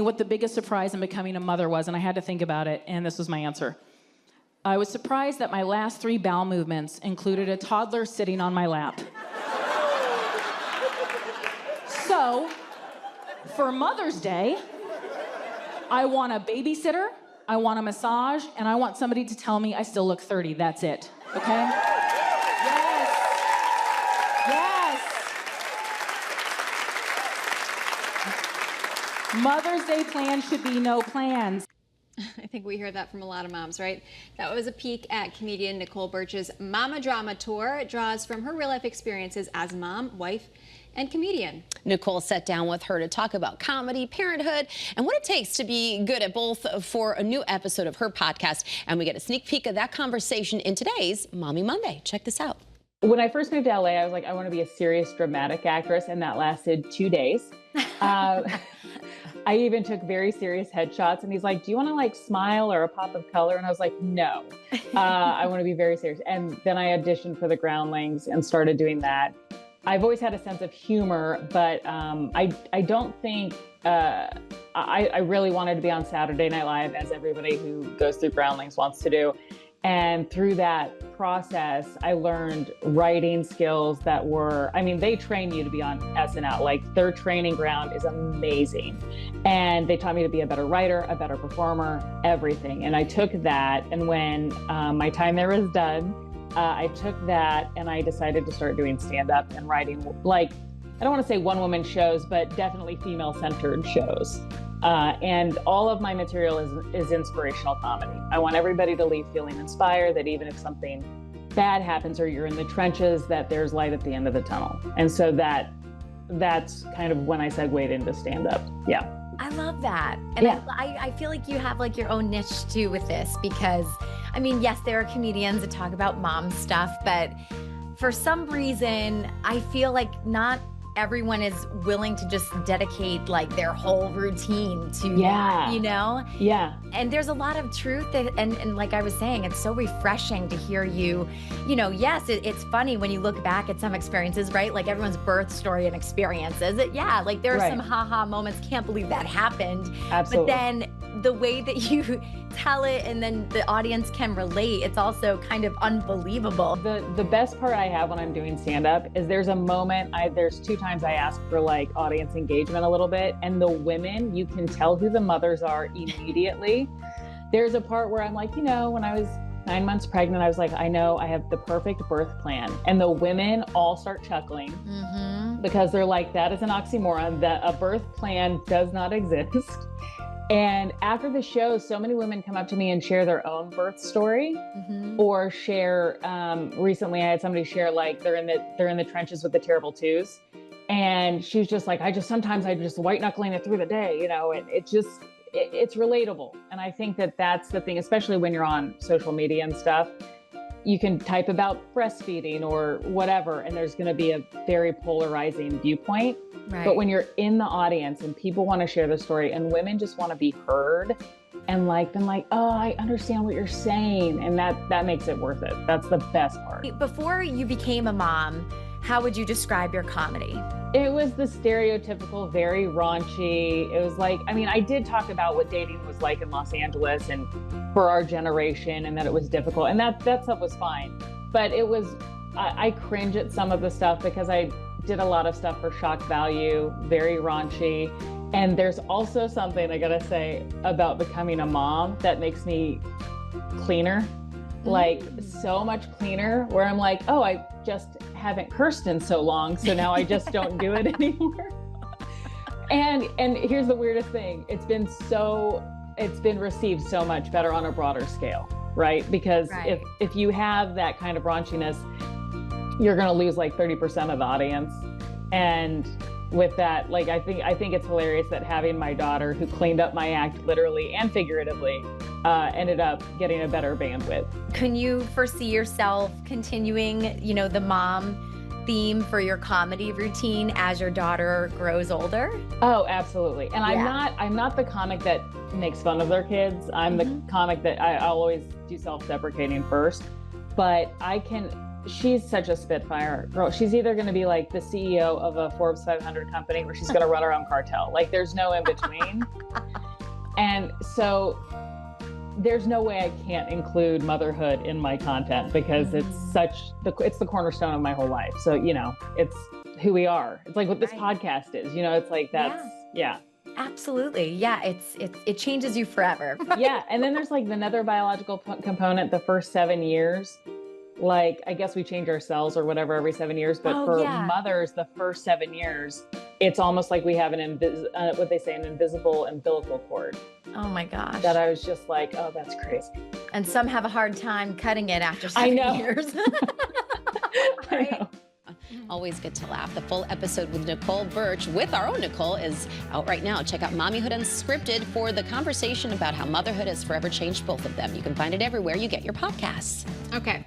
What the biggest surprise in becoming a mother was, and I had to think about it, and this was my answer. I was surprised that my last 3 bowel movements included a toddler sitting on my lap. So, for Mother's Day, I want a babysitter, I want a massage, and I want somebody to tell me I still look 30. That's it, okay? Mother's Day plans should be no plans. I think we hear that from a lot of moms, right? That was a peek at comedian Nicole Burch's Mama Drama Tour. It draws from her real life experiences as mom, wife, and comedian. Nicole sat down with her to talk about comedy, parenthood, and what it takes to be good at both for a new episode of her podcast. And we get a sneak peek of that conversation in today's Mommy Monday. Check this out. When I first moved to LA, I was like, I want to be a serious dramatic actress, and that lasted 2 days. I even took very serious headshots, and he's like, do you want to like smile or a pop of color? And I was like, no, I want to be very serious. And then I auditioned for the Groundlings and started doing that. I've always had a sense of humor, but I don't think, I really wanted to be on Saturday Night Live, as everybody who goes through Groundlings wants to do. And through that process, I learned writing skills that were, I mean, they train you to be on SNL. Like, their training ground is amazing. And they taught me to be a better writer, a better performer, everything. And I took that. And when my time there was done, I took that and I decided to start doing stand-up and writing, like, I don't want to say one-woman shows, but definitely female-centered shows. And all of my material is inspirational comedy. I want everybody to leave feeling inspired, that even if something bad happens or you're in the trenches, that there's light at the end of the tunnel. And so that's kind of when I segued into stand-up. Yeah. I love that. And yeah. I feel like you have like your own niche too with this, because I mean, yes, there are comedians that talk about mom stuff, but for some reason, I feel like not everyone is willing to just dedicate like their whole routine to, you know? Yeah. And there's a lot of truth that, and like I was saying, it's so refreshing to hear you know, yes, it's funny when you look back at some experiences, right? Like everyone's birth story and experiences. Like there are some haha moments, can't believe that happened. Absolutely. But then the way that you tell it and then the audience can relate, it's also kind of unbelievable. The best part I have when I'm doing stand-up is there's a moment, there's 2 times I ask for like audience engagement a little bit, and the women, you can tell who the mothers are immediately. There's a part where I'm like, you know, when I was 9 months pregnant, I was like, I know I have the perfect birth plan. And the women all start chuckling because they're like, that is an oxymoron, that a birth plan does not exist. And after the show, so many women come up to me and share their own birth story, or share, recently I had somebody share like they're in the trenches with the terrible twos. And she's just like, sometimes I just white knuckling it through the day, you know, and it's relatable. And I think that that's the thing, especially when you're on social media and stuff, you can type about breastfeeding or whatever, and there's going to be a very polarizing viewpoint. Right. But when you're in the audience and people want to share the story, and women just want to be heard and like, been like, oh, I understand what you're saying. And that makes it worth it. That's the best part. Before you became a mom, how would you describe your comedy? It was the stereotypical, very raunchy. It was like, I mean, I did talk about what dating was like in Los Angeles and for our generation, and that it was difficult, and that stuff was fine. But it was, I cringe at some of the stuff because I did a lot of stuff for shock value, very raunchy. And there's also something I gotta say about becoming a mom that makes me cleaner, like so much cleaner, where I'm like, oh, I just haven't cursed in so long, so now I just don't do it anymore. And here's the weirdest thing. It's been received so much better on a broader scale, right? Because if you have that kind of raunchiness, you're gonna lose like 30% of the audience. And with that, like, I think it's hilarious that having my daughter, who cleaned up my act literally and figuratively, ended up getting a better bandwidth. Can you foresee yourself continuing, you know, the mom theme for your comedy routine as your daughter grows older? Oh, absolutely. And I'm not the comic that makes fun of their kids. I'm the comic that I'll always do self-deprecating first, but I can she's such a spitfire girl. She's either going to be like the CEO of a Forbes 500 company, or she's going to run her own cartel. Like, there's no in between. And so there's no way I can't include motherhood in my content, because it's the cornerstone of my whole life. So, you know, it's who we are. It's like what this podcast is, you know, it's like, that's, yeah. Absolutely. Yeah. It changes you forever. Yeah. And then there's like another biological component, the first 7 years. Like, I guess we change our cells or whatever every 7 years, but for mothers, the first 7 years, it's almost like we have an what they say, an invisible umbilical cord. Oh my gosh. That I was just like, oh, that's crazy. And some have a hard time cutting it after 7 years. I know. Always good to laugh. The full episode with Nicole Burch, with our own Nicole, is out right now. Check out Mommyhood Unscripted for the conversation about how motherhood has forever changed both of them. You can find it everywhere you get your podcasts. Okay.